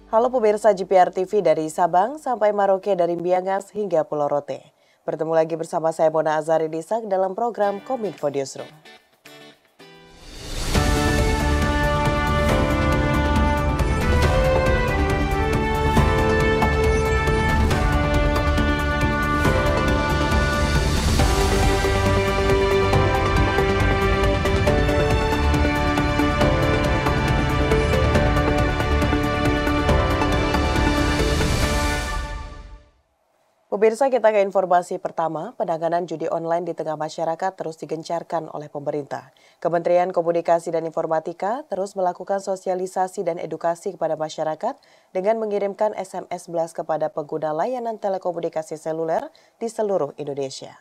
Halo pemirsa GPR TV dari Sabang sampai Maroke, dari Miangas hingga Pulau Rote. Bertemu lagi bersama saya Mona Azari Disak dalam program Kominfo Newsroom. Pemirsa, kita ke informasi pertama. Penanganan judi online di tengah masyarakat terus digencarkan oleh pemerintah. Kementerian Komunikasi dan Informatika terus melakukan sosialisasi dan edukasi kepada masyarakat dengan mengirimkan SMS blast kepada pengguna layanan telekomunikasi seluler di seluruh Indonesia.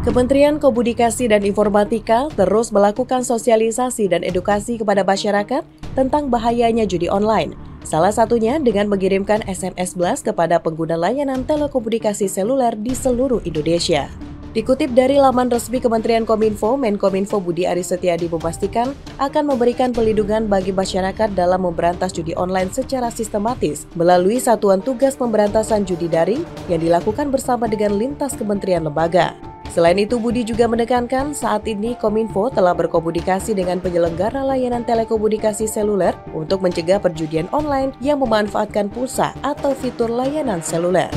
Kementerian Komunikasi dan Informatika terus melakukan sosialisasi dan edukasi kepada masyarakat tentang bahayanya judi online. Salah satunya dengan mengirimkan SMS blast kepada pengguna layanan telekomunikasi seluler di seluruh Indonesia. Dikutip dari laman resmi Kementerian Kominfo, Menkominfo Budi Aris Setiadi memastikan akan memberikan pelindungan bagi masyarakat dalam memberantas judi online secara sistematis melalui Satuan Tugas Pemberantasan Judi Daring yang dilakukan bersama dengan lintas kementerian lembaga. Selain itu, Budi juga menekankan saat ini Kominfo telah berkomunikasi dengan penyelenggara layanan telekomunikasi seluler untuk mencegah perjudian online yang memanfaatkan pulsa atau fitur layanan seluler.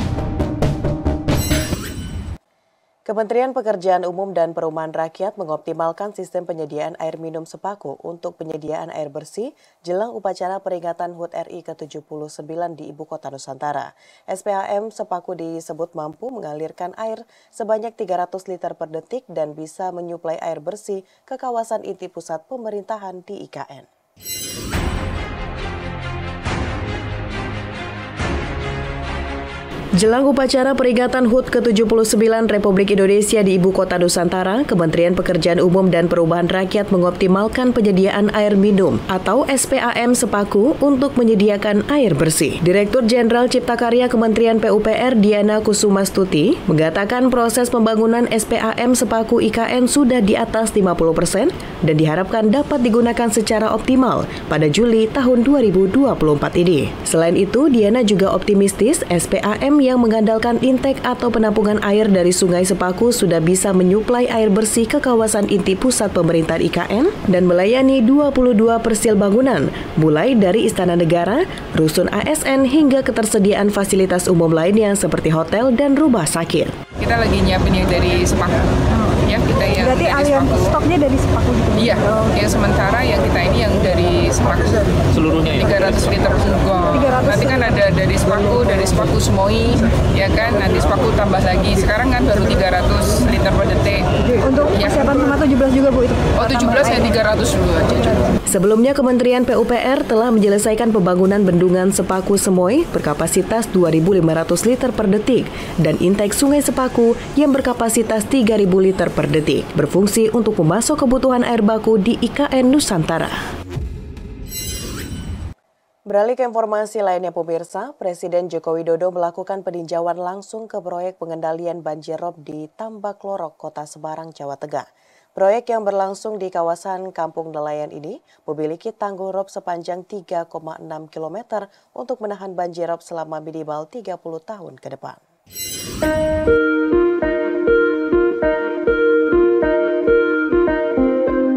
Kementerian Pekerjaan Umum dan Perumahan Rakyat mengoptimalkan sistem penyediaan air minum Sepaku untuk penyediaan air bersih jelang upacara peringatan HUT RI ke-79 di Ibu Kota Nusantara. SPAM Sepaku disebut mampu mengalirkan air sebanyak 300 liter per detik dan bisa menyuplai air bersih ke kawasan inti pusat pemerintahan di IKN. Jelang upacara peringatan HUT ke-79 Republik Indonesia di Ibu Kota Nusantara, Kementerian Pekerjaan Umum dan Perumahan Rakyat mengoptimalkan penyediaan air minum atau SPAM Sepaku untuk menyediakan air bersih. Direktur Jenderal Cipta Karya Kementerian PUPR Diana Kusumastuti mengatakan proses pembangunan SPAM Sepaku IKN sudah di atas 50% dan diharapkan dapat digunakan secara optimal pada Juli tahun 2024 ini. Selain itu, Diana juga optimistis SPAM yang mengandalkan intake atau penampungan air dari Sungai Sepaku sudah bisa menyuplai air bersih ke kawasan inti pusat pemerintahan IKN dan melayani 22 persil bangunan, mulai dari Istana Negara, Rusun ASN hingga ketersediaan fasilitas umum lainnya seperti hotel dan rumah sakit. Kita lagi nyiapin yang dari Sepaku. Ya, kita yang berarti dari aliran Sepaku. stoknya dari Sepaku gitu? Iya, yang sementara yang kita ini yang dari Sepaku. Seluruhnya ya? 300 liter enggak. Nanti kan ada dari Sepaku Semoi, ya kan, nanti Sepaku tambah lagi. Sekarang kan baru 300 liter per detik. Untuk persiapan sama 17 juga Bu itu? Oh, 17 ya 300 dulu aja. Sebelumnya Kementerian PUPR telah menyelesaikan pembangunan bendungan Sepaku Semoi berkapasitas 2.500 liter per detik dan intake Sungai Sepaku yang berkapasitas 3.000 liter per detik, berfungsi untuk memasok kebutuhan air baku di IKN Nusantara. Beralih ke informasi lainnya pemirsa, Presiden Joko Widodo melakukan peninjauan langsung ke proyek pengendalian banjir rob di Tambak Lorok, Kota Semarang, Jawa Tengah. Proyek yang berlangsung di kawasan Kampung Nelayan ini memiliki tanggul rob sepanjang 3,6 km untuk menahan banjir rob selama minimal 30 tahun ke depan.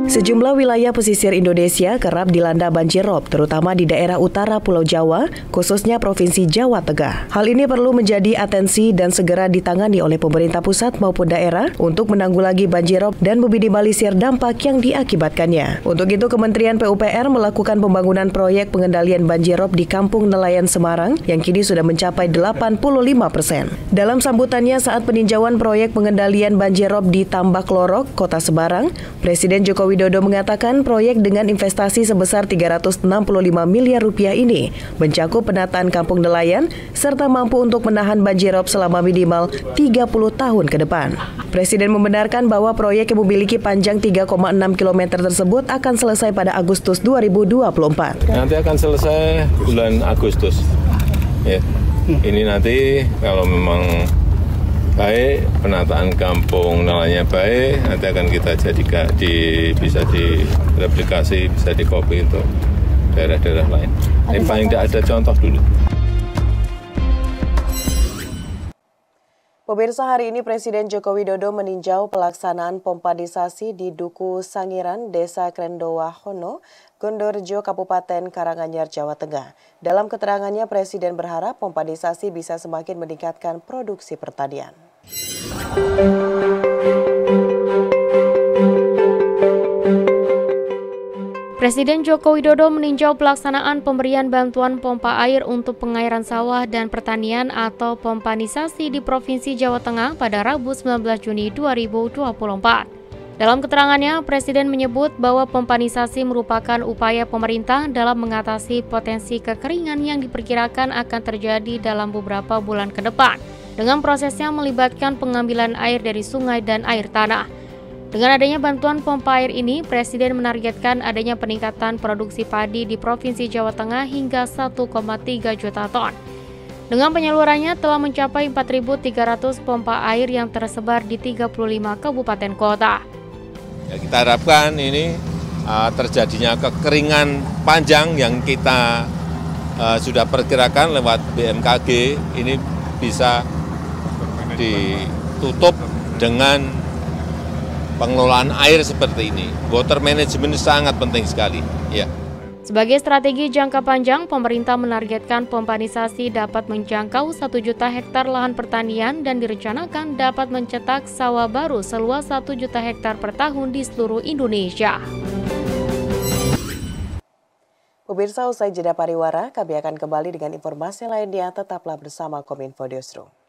Sejumlah wilayah pesisir Indonesia kerap dilanda banjir rob, terutama di daerah utara Pulau Jawa, khususnya Provinsi Jawa Tengah. Hal ini perlu menjadi atensi dan segera ditangani oleh pemerintah pusat maupun daerah untuk menanggulangi banjir rob dan meminimalisir dampak yang diakibatkannya. Untuk itu, Kementerian PUPR melakukan pembangunan proyek pengendalian banjir rob di Kampung Nelayan Semarang yang kini sudah mencapai 85%. Dalam sambutannya saat peninjauan proyek pengendalian banjir rob di Tambak Lorok, Kota Semarang, Presiden Joko Widodo mengatakan proyek dengan investasi sebesar 365 miliar rupiah ini mencakup penataan kampung nelayan serta mampu untuk menahan banjir rob selama minimal 30 tahun ke depan. Presiden membenarkan bahwa proyek yang memiliki panjang 3,6 km tersebut akan selesai pada Agustus 2024. Nanti akan selesai bulan Agustus. Ya. Ini nanti kalau memang baik, penataan kampung nelayannya baik, nanti akan kita jadikan bisa direplikasi, bisa dikopi untuk daerah-daerah lain. Ini paling tidak ada contoh dulu. Pemirsa, hari ini Presiden Joko Widodo meninjau pelaksanaan pompadisasi di Duku Sangiran, Desa Krendowahono, Gondorejo, Kabupaten Karanganyar, Jawa Tengah. Dalam keterangannya, Presiden berharap pompadisasi bisa semakin meningkatkan produksi pertanian. Presiden Joko Widodo meninjau pelaksanaan pemberian bantuan pompa air untuk pengairan sawah dan pertanian atau pompanisasi di Provinsi Jawa Tengah pada Rabu 19 Juni 2024. Dalam keterangannya, Presiden menyebut bahwa pompanisasi merupakan upaya pemerintah dalam mengatasi potensi kekeringan yang diperkirakan akan terjadi dalam beberapa bulan ke depan, dengan prosesnya melibatkan pengambilan air dari sungai dan air tanah. Dengan adanya bantuan pompa air ini, Presiden menargetkan adanya peningkatan produksi padi di Provinsi Jawa Tengah hingga 1,3 juta ton. Dengan penyalurannya telah mencapai 4.300 pompa air yang tersebar di 35 kabupaten kota. Ya, kita harapkan ini terjadinya kekeringan panjang yang kita sudah perkirakan lewat BMKG ini bisa ditutup dengan pengelolaan air seperti ini. Water management sangat penting sekali. Ya. Sebagai strategi jangka panjang, pemerintah menargetkan pompanisasi dapat menjangkau 1 juta hektar lahan pertanian dan direncanakan dapat mencetak sawah baru seluas 1 juta hektar per tahun di seluruh Indonesia. Pemirsa, usai jeda pariwara, kami akan kembali dengan informasi lainnya. Tetaplah bersama Kominfo Newsroom.